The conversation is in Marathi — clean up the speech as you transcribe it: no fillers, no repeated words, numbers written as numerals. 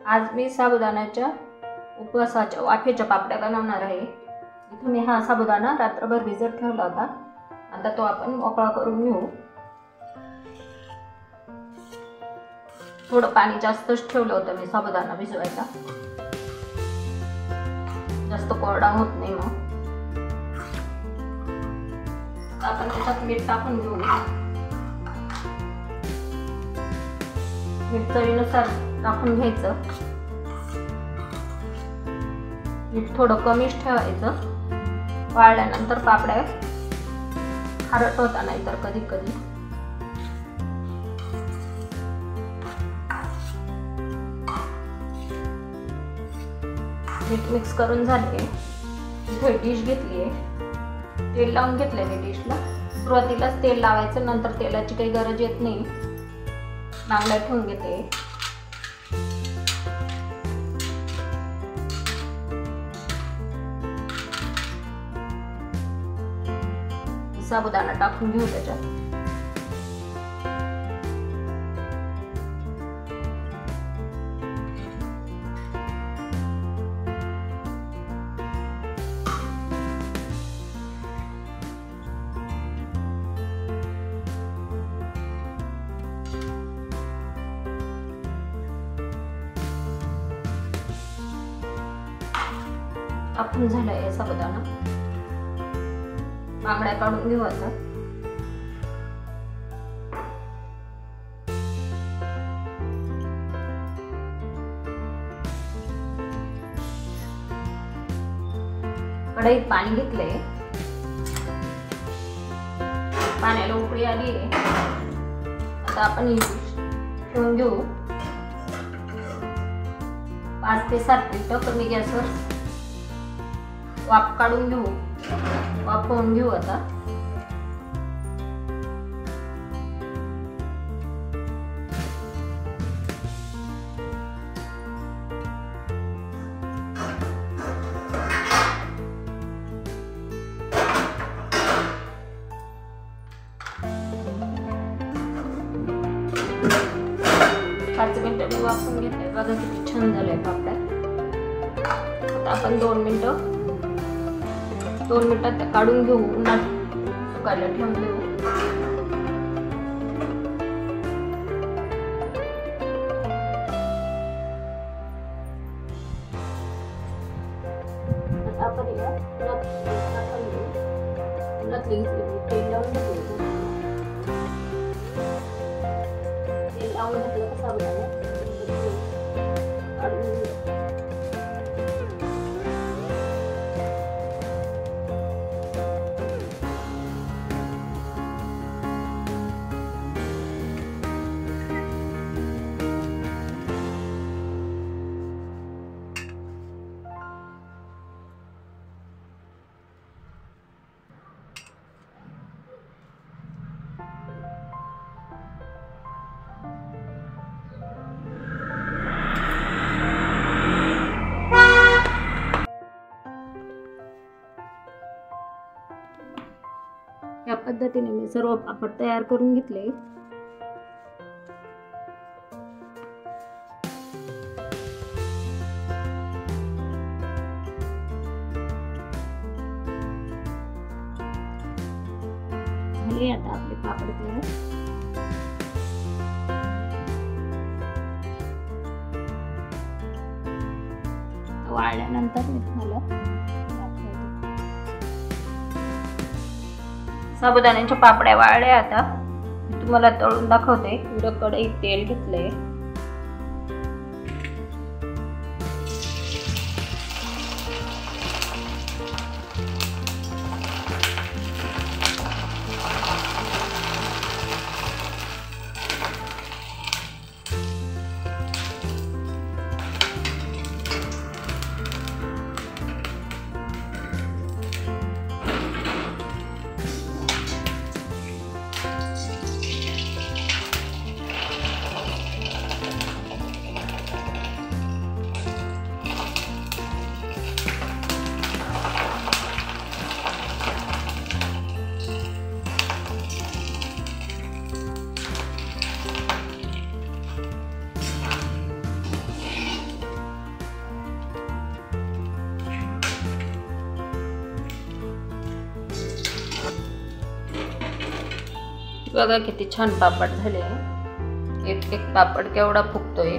आज मी साबुदाण्याच्या उपवासाच्या वाफेच्या पापड्या बनवणार आहे। इथे मी हा साबुदाणा रात्रभर भिजत ठेवला होता। आता तो आपण मोकळा करून घेऊ। थोडं पाणी जास्तच ठेवलं होतं मी साबुदाणा भिजवायला, जास्त कोरडा होत नाही। मग आपण त्याच्यात मीठ टाकून घेऊ। मीठ चवीनुसार टाकून घ्यायचं। मीठ थोडं कमीच ठेवायचं, वाळल्यानंतर पापड्या खारट होता नाही तर कधी कधी। मीठ मिक्स करून झाले। इथे डिश घेतली आहे, तेल लावून घेतलंय मी डिशला। सुरुवातीलाच तेल लावायचं, नंतर तेलाची काही गरज येत नाही। बांगड्या ठेवून घेते। साबुदाणा टाकून घेऊ त्याच्यात। टाकून झालाय साबुदाणा। बांगड्या काढून घेऊ आता। कढईत पाणी घेतलंय, पाण्याला उकळी आली आहे। आता आपण ही डिश ठेवून घेऊ। 5 ते 7 मिनिटं कमी गॅसवर वाफ काढून घेऊ, वाफवून घेऊ आता। पाच मिनिटं मी वाफवून घेतलंय, बघा किती छान झालंय पापड्या। आता आपण 2 मिनिटात त्या काढून घेऊ, उन्हात सुकायला ठेवून देऊ। आपण या तेल लावून घेऊ। तेल लावून घेतलं कसं काढून घेऊ। या पद्धतीने मी सर्व पापड तयार करून घेतले। झाले आता आपले पापड तयार। वाळल्यानंतर मी तुम्हाला साबुदाण्याच्या पापड्या वाळल्या। आता मी तुम्हाला तळून दाखवते। इकडं कढईत तेल घेतलंय, बघा किती छान पापड झाले. एक एक पापड केवढा फुगतोय.